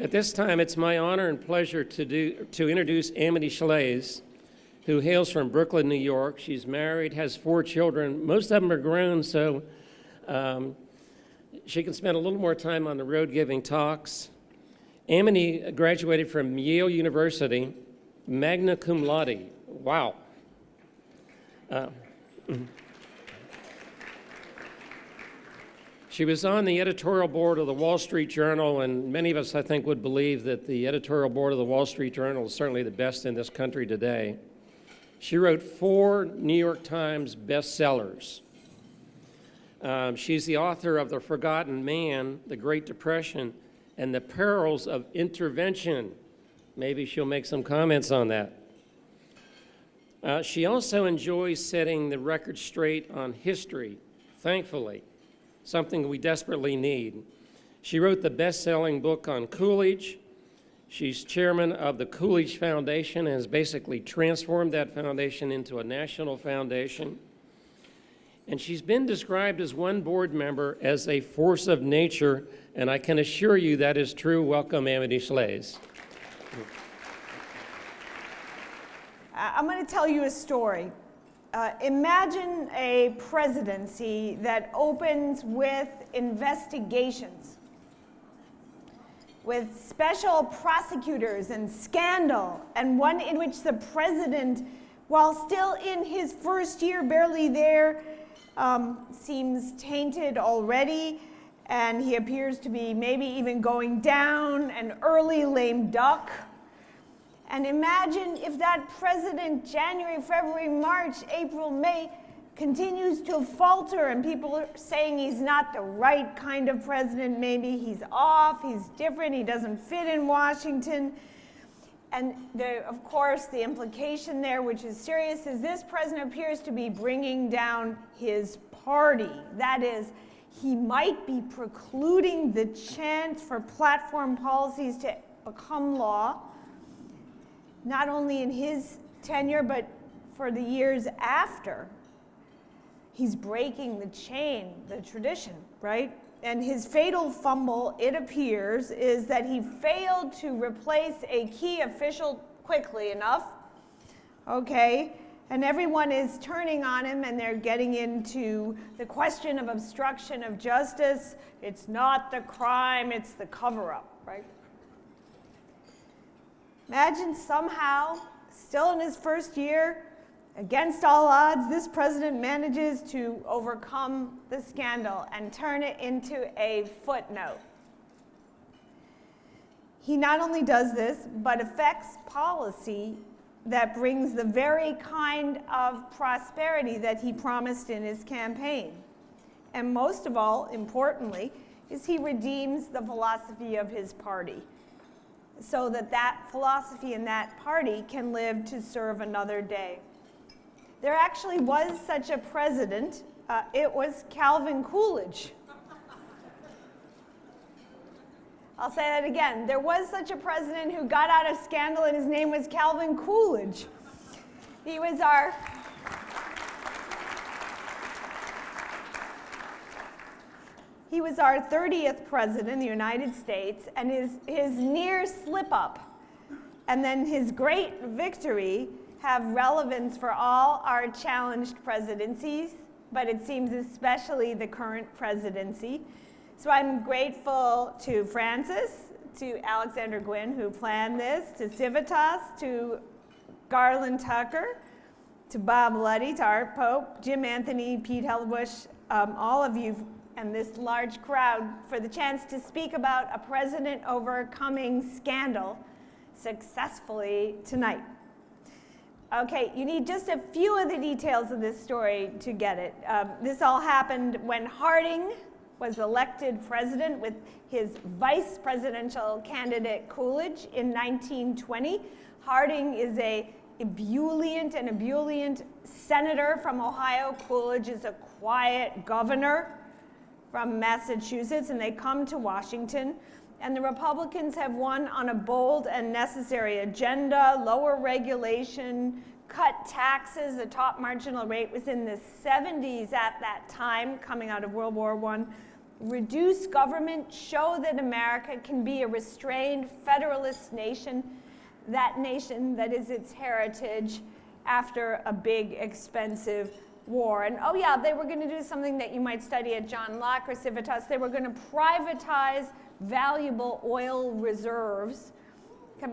At this time, it's my honor and pleasure to introduce Amity Shlaes, who hails from Brooklyn, New York. She's married, has 4 children. Most of them are grown, so she can spend a little more time on the road giving talks. Amity graduated from Yale University, magna cum laude. Wow. She was on the editorial board of the Wall Street Journal, and many of us, I think, would believe that the editorial board of the Wall Street Journal is certainly the best in this country today. She wrote 4 New York Times bestsellers. She's the author of The Forgotten Man, The Great Depression, and The Perils of Intervention. Maybe she'll make some comments on that. She also enjoys setting the record straight on history, thankfully, something we desperately need. She wrote the best-selling book on Coolidge. She's chairman of the Coolidge Foundation and has basically transformed that foundation into a national foundation. And she's been described as one board member as a force of nature, and I can assure you that is true. Welcome, Amity Shlaes. I'm going to tell you a story. Imagine a presidency that opens with investigations, with special prosecutors and scandal, and one in which the president, while still in his first year, barely there, seems tainted already, and he appears to be maybe even going down, an early lame duck. And imagine if that president, January, February, March, April, May, continues to falter and people are saying he's not the right kind of president, maybe he's off, he's different, he doesn't fit in Washington. And of course, the implication there, which is serious, is this president appears to be bringing down his party. That is, he might be precluding the chance for platform policies to become law, not only in his tenure, but for the years after. He's breaking the chain, the tradition, right? And his fatal fumble, it appears, is that he failed to replace a key official quickly enough, okay? And everyone is turning on him and they're getting into the question of obstruction of justice. It's not the crime, it's the cover-up, right? Imagine somehow, still in his first year, against all odds, this president manages to overcome the scandal and turn it into a footnote. He not only does this, but affects policy that brings the very kind of prosperity that he promised in his campaign. And most of all, importantly, is he redeems the philosophy of his party, so that that philosophy and that party can live to serve another day. There actually was such a president. It was Calvin Coolidge. I'll say that again. There was such a president who got out of scandal, and his name was Calvin Coolidge. He was our He was our 30th president in the United States, and his near slip-up and then his great victory have relevance for all our challenged presidencies, but it seems especially the current presidency. So I'm grateful to Francis, to Alexander Gwynn, who planned this, to Civitas, to Garland Tucker, to Bob Luddy, to Art Pope, Jim Anthony, Pete Hellebush, all of you and this large crowd for the chance to speak about a president overcoming scandal successfully tonight. Okay, you need just a few of the details of this story to get it. This all happened when Harding was elected president with his vice presidential candidate Coolidge in 1920. Harding is a ebullient senator from Ohio. Coolidge is a quiet governor from Massachusetts, and they come to Washington. And the Republicans have won on a bold and necessary agenda: lower regulation, cut taxes. The top marginal rate was in the 70s at that time, coming out of World War I. reduce government, show that America can be a restrained federalist nation that is its heritage after a big, expensive war. And oh yeah, they were going to do something that you might study at John Locke or Civitas. They were going to privatize valuable oil reserves,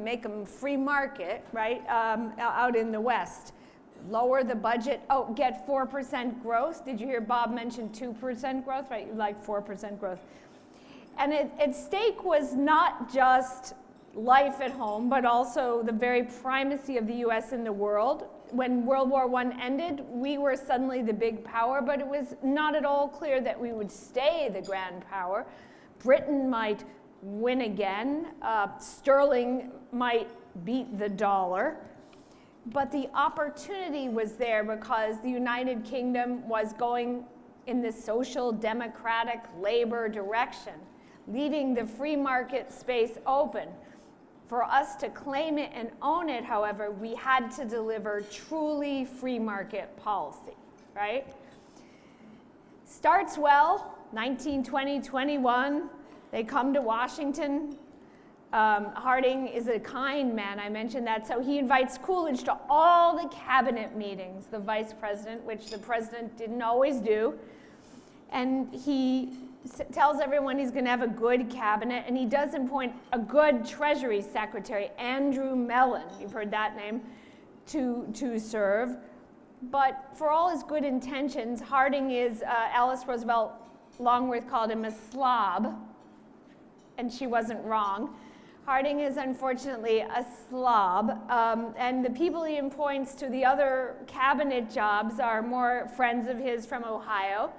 make them free market, right, out in the West. Lower the budget, get 4% growth. Did you hear Bob mention 2% growth, right? You like 4% growth. And at stake was not just life at home, but also the very primacy of the US in the world. When World War I ended, we were suddenly the big power, but it was not at all clear that we would stay the grand power. Britain might win again. Sterling might beat the dollar. But the opportunity was there because the United Kingdom was going in the social, democratic, labor direction, leaving the free market space open. For us to claim it and own it, however, we had to deliver truly free market policy, right? Starts well, 1920, 21, they come to Washington. Harding is a kind man, I mentioned that, so he invites Coolidge to all the cabinet meetings, the vice president, which the president didn't always do, and he tells everyone he's going to have a good cabinet, and he does appoint a good Treasury Secretary, Andrew Mellon, you've heard that name, to serve. But for all his good intentions, Harding is, Alice Roosevelt Longworth called him a slob, and she wasn't wrong. Harding is unfortunately a slob, and the people he appoints to the other cabinet jobs are more friends of his from Ohio.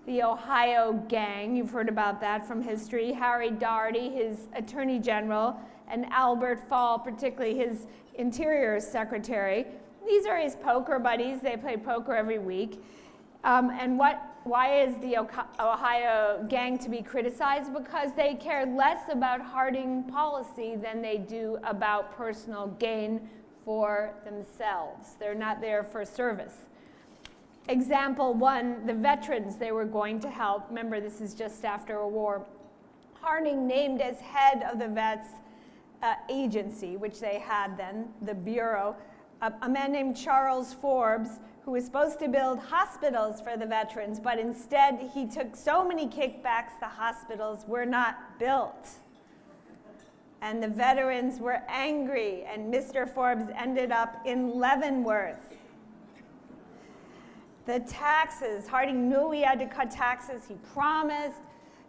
The Ohio gang, you've heard about that from history. Harry Daugherty, his attorney general, and Albert Fall, particularly his interior secretary. These are his poker buddies. They play poker every week. Why is the Ohio gang to be criticized? Because they care less about Harding policy than they do about personal gain for themselves. They're not there for service. Example one, the veterans they were going to help. Remember, this is just after a war. Harding named as head of the vets agency, which they had then, the Bureau, a man named Charles Forbes, who was supposed to build hospitals for the veterans, but instead he took so many kickbacks the hospitals were not built. And the veterans were angry, and Mr. Forbes ended up in Leavenworth. The taxes, Harding knew he had to cut taxes, he promised,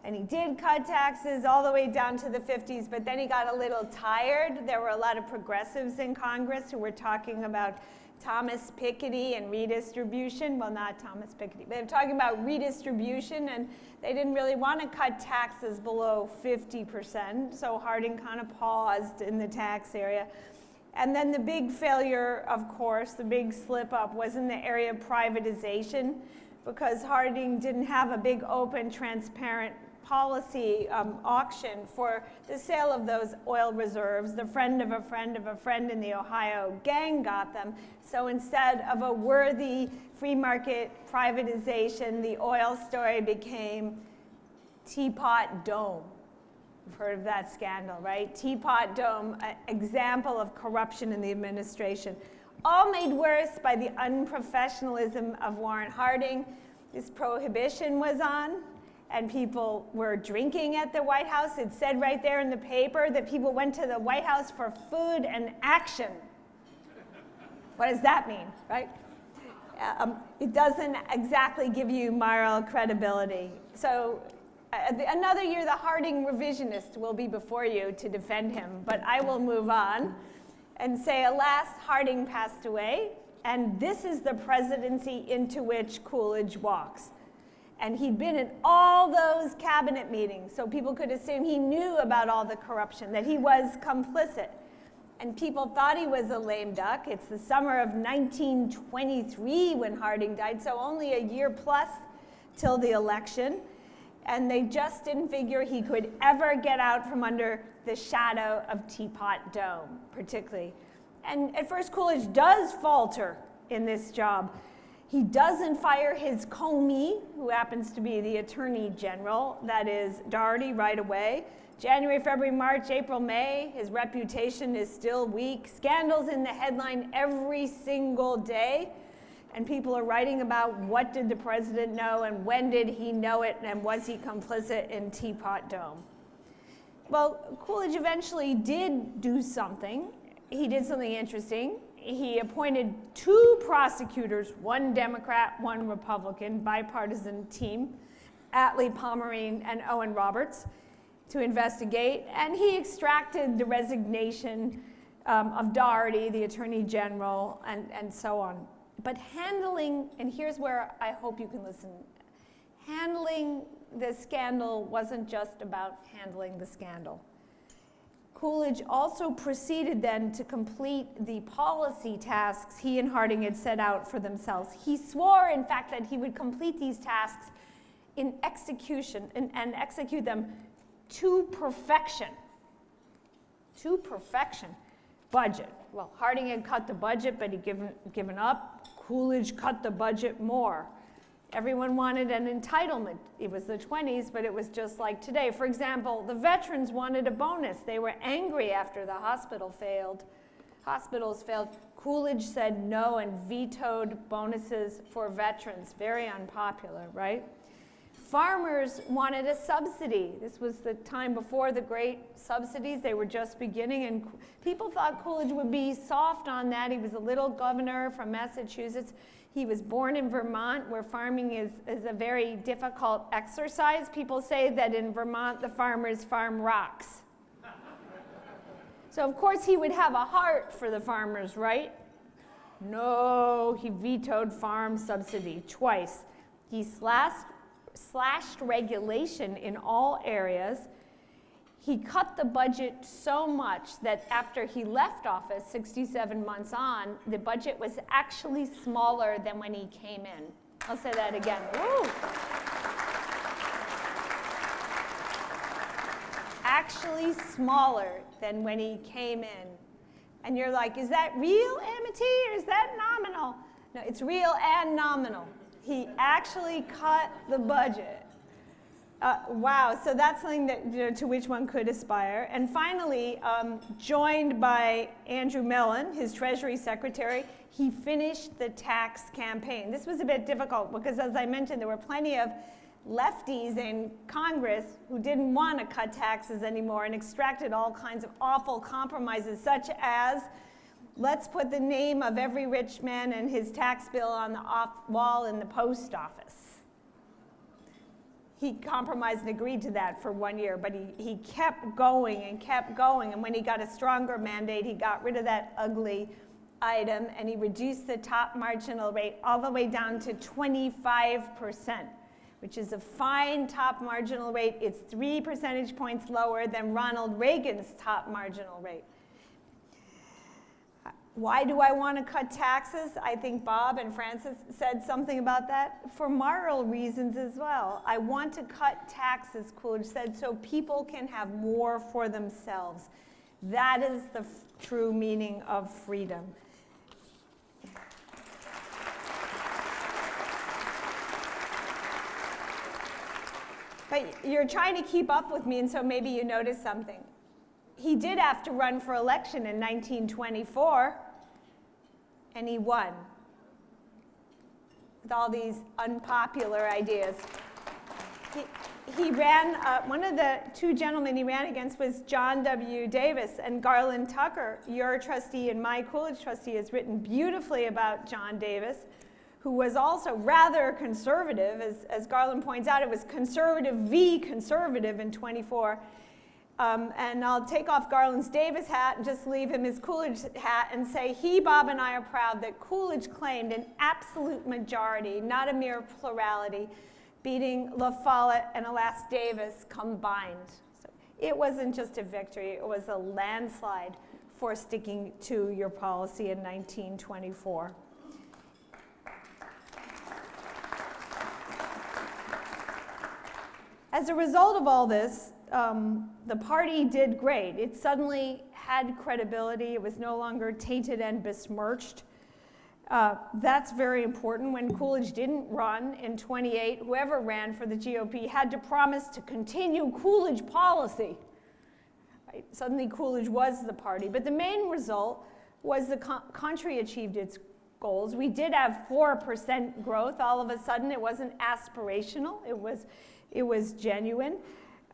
and he did cut taxes all the way down to the 50s, but then he got a little tired. There were a lot of progressives in Congress who were talking about Thomas Piketty and redistribution. Well, not Thomas Piketty, but they were talking about redistribution, and they didn't really want to cut taxes below 50%, so Harding kind of paused in the tax area. And then the big failure, of course, the big slip up was in the area of privatization, because Harding didn't have a big, open, transparent policy auction for the sale of those oil reserves. The friend of a friend of a friend in the Ohio gang got them. So instead of a worthy free market privatization, the oil story became Teapot Dome. You've heard of that scandal, right? Teapot Dome, an example of corruption in the administration. All made worse by the unprofessionalism of Warren Harding. This prohibition was on, and people were drinking at the White House. It said right there in the paper that people went to the White House for food and action. What does that mean, right? It doesn't exactly give you moral credibility. So another year, the Harding revisionist will be before you to defend him, but I will move on and say, alas, Harding passed away, and this is the presidency into which Coolidge walks. And he'd been in all those cabinet meetings, so people could assume he knew about all the corruption, that he was complicit. And people thought he was a lame duck. It's the summer of 1923 when Harding died, so only a year plus till the election. And they just didn't figure he could ever get out from under the shadow of Teapot Dome, particularly. And at first, Coolidge does falter in this job. He doesn't fire his Comey, who happens to be the Attorney General, that is Doherty, right away. January, February, March, April, May, his reputation is still weak. Scandals in the headline every single day. And people are writing about what did the president know and when did he know it and was he complicit in Teapot Dome. Well, Coolidge eventually did do something. He did something interesting. He appointed 2 prosecutors, one Democrat, one Republican, bipartisan team, Atlee Pomerene and Owen Roberts, to investigate. And he extracted the resignation of Doherty, the Attorney General, and so on. But handling, and here's where I hope you can listen, handling the scandal wasn't just about handling the scandal. Coolidge also proceeded then to complete the policy tasks he and Harding had set out for themselves. He swore, in fact, that he would complete these tasks in execution and execute them to perfection. To perfection. Budget. Well, Harding had cut the budget, but he'd given up. Coolidge cut the budget more. Everyone wanted an entitlement. It was the 20s, but it was just like today. For example, the veterans wanted a bonus. They were angry after the hospitals failed. Coolidge said no and vetoed bonuses for veterans. Very unpopular, right? Farmers wanted a subsidy. This was the time before the great subsidies. They were just beginning, and people thought Coolidge would be soft on that. He was a little governor from Massachusetts. He was born in Vermont, where farming is a very difficult exercise. People say that in Vermont, the farmers farm rocks. So of course he would have a heart for the farmers, right? No, he vetoed farm subsidy twice. He slashed regulation in all areas. He cut the budget so much that after he left office 67 months on, the budget was actually smaller than when he came in. I'll say that again. Woo! Actually smaller than when he came in. And you're like, is that real, Amity, or is that nominal? No, it's real and nominal. He actually cut the budget. Wow, so that's something that, to which one could aspire. And finally, joined by Andrew Mellon, his Treasury Secretary, he finished the tax campaign. This was a bit difficult because, as I mentioned, there were plenty of lefties in Congress who didn't want to cut taxes anymore and extracted all kinds of awful compromises, such as, let's put the name of every rich man and his tax bill on the wall in the post office. He compromised and agreed to that for 1 year, but he kept going, and when he got a stronger mandate, he got rid of that ugly item, and he reduced the top marginal rate all the way down to 25%, which is a fine top marginal rate. It's 3 percentage points lower than Ronald Reagan's top marginal rate. Why do I want to cut taxes? I think Bob and Francis said something about that. For moral reasons as well. I want to cut taxes, Coolidge said, so people can have more for themselves. That is the true meaning of freedom. But you're trying to keep up with me, and so maybe you noticed something. He did have to run for election in 1924, and he won with all these unpopular ideas. He ran, one of the 2 gentlemen he ran against was John W. Davis, and Garland Tucker, your trustee and my Coolidge trustee, has written beautifully about John Davis, who was also rather conservative. As Garland points out, it was conservative v. conservative in 24. And I'll take off Garland's Davis hat and just leave him his Coolidge hat and say he, Bob, and I are proud that Coolidge claimed an absolute majority, not a mere plurality, beating La Follette and alas Davis combined. So it wasn't just a victory, it was a landslide for sticking to your policy in 1924. As a result of all this, the party did great. It suddenly had credibility. It was no longer tainted and besmirched. That's very important. When Coolidge didn't run in 28, whoever ran for the GOP had to promise to continue Coolidge policy. Right? Suddenly Coolidge was the party. But the main result was the country achieved its goals. We did have 4% growth. All of a sudden it wasn't aspirational, it was genuine.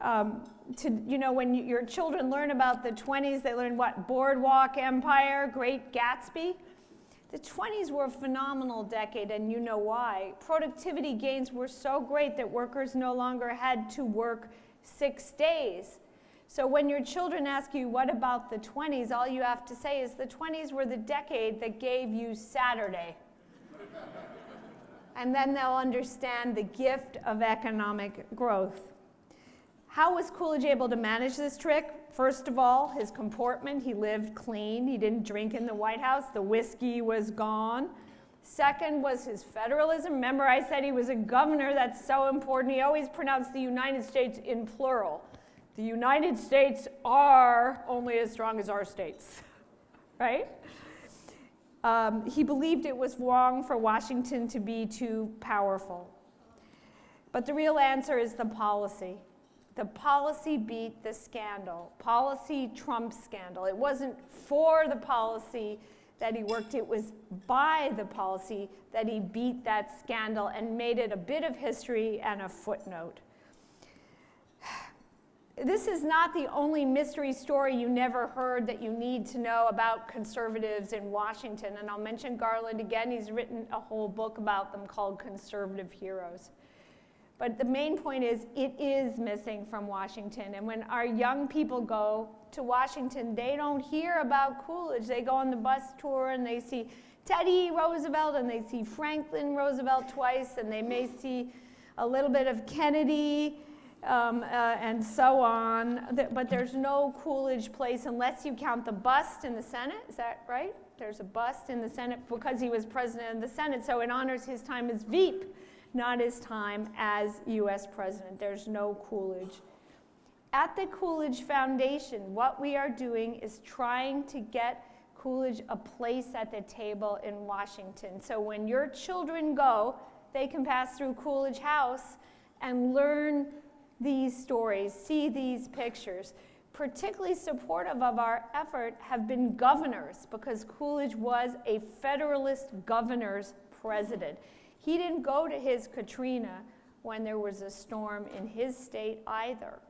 When your children learn about the 20s, they learn what? Boardwalk Empire, Great Gatsby. The 20s were a phenomenal decade, and you know why. Productivity gains were so great that workers no longer had to work 6 days. So when your children ask you, what about the 20s, all you have to say is the 20s were the decade that gave you Saturday. And then they'll understand the gift of economic growth. How was Coolidge able to manage this trick? First of all, his comportment. He lived clean. He didn't drink in the White House. The whiskey was gone. Second was his federalism. Remember I said he was a governor. That's so important. He always pronounced the United States in plural. The United States are only as strong as our states, right? He believed it was wrong for Washington to be too powerful. But the real answer is the policy. The policy beat the scandal. Policy trumps scandal. It wasn't for the policy that he worked, it was by the policy that he beat that scandal and made it a bit of history and a footnote. This is not the only mystery story you never heard that you need to know about conservatives in Washington. And I'll mention Garland again. He's written a whole book about them called Conservative Heroes. But the main point is, it is missing from Washington. And when our young people go to Washington, they don't hear about Coolidge. They go on the bus tour and they see Teddy Roosevelt and they see Franklin Roosevelt twice, and they may see a little bit of Kennedy and so on. But there's no Coolidge place unless you count the bust in the Senate. Is that right? There's a bust in the Senate because he was president of the Senate, so it honors his time as Veep, not his time as US president. There's no Coolidge. At the Coolidge Foundation, what we are doing is trying to get Coolidge a place at the table in Washington. So when your children go, they can pass through Coolidge House and learn these stories, see these pictures. Particularly supportive of our effort have been governors, because Coolidge was a Federalist governor's president. He didn't go to his Katrina when there was a storm in his state either,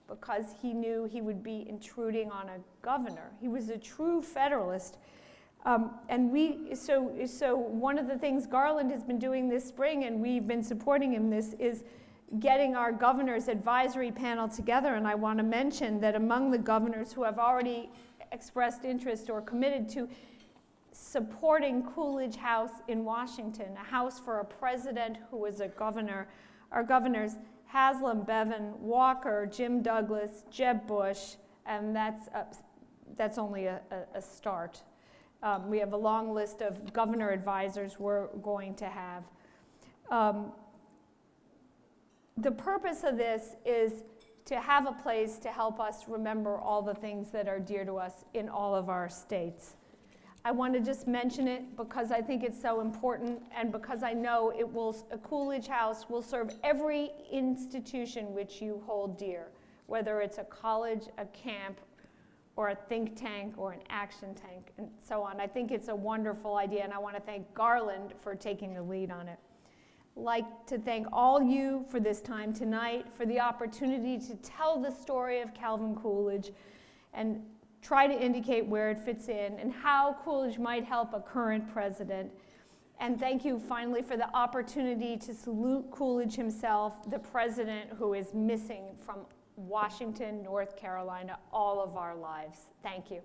because he knew he would be intruding on a governor. He was a true Federalist. So one of the things Garland has been doing this spring, and we've been supporting him this, is getting our governor's advisory panel together. And I want to mention that among the governors who have already expressed interest or committed to supporting Coolidge House in Washington, a house for a president who was a governor, are governors Haslam, Bevin, Walker, Jim Douglas, Jeb Bush, and that's only a start. We have a long list of governor advisors we're going to have. The purpose of this is to have a place to help us remember all the things that are dear to us in all of our states. I want to just mention it because I think it's so important, and because I know a Coolidge House will serve every institution which you hold dear, whether it's a college, a camp, or a think tank, or an action tank, and so on. I think it's a wonderful idea, and I want to thank Garland for taking the lead on it. I'd like to thank all you for this time tonight, for the opportunity to tell the story of Calvin Coolidge, and try to indicate where it fits in and how Coolidge might help a current president. And thank you finally for the opportunity to salute Coolidge himself, the president who is missing from Washington, North Carolina, all of our lives. Thank you.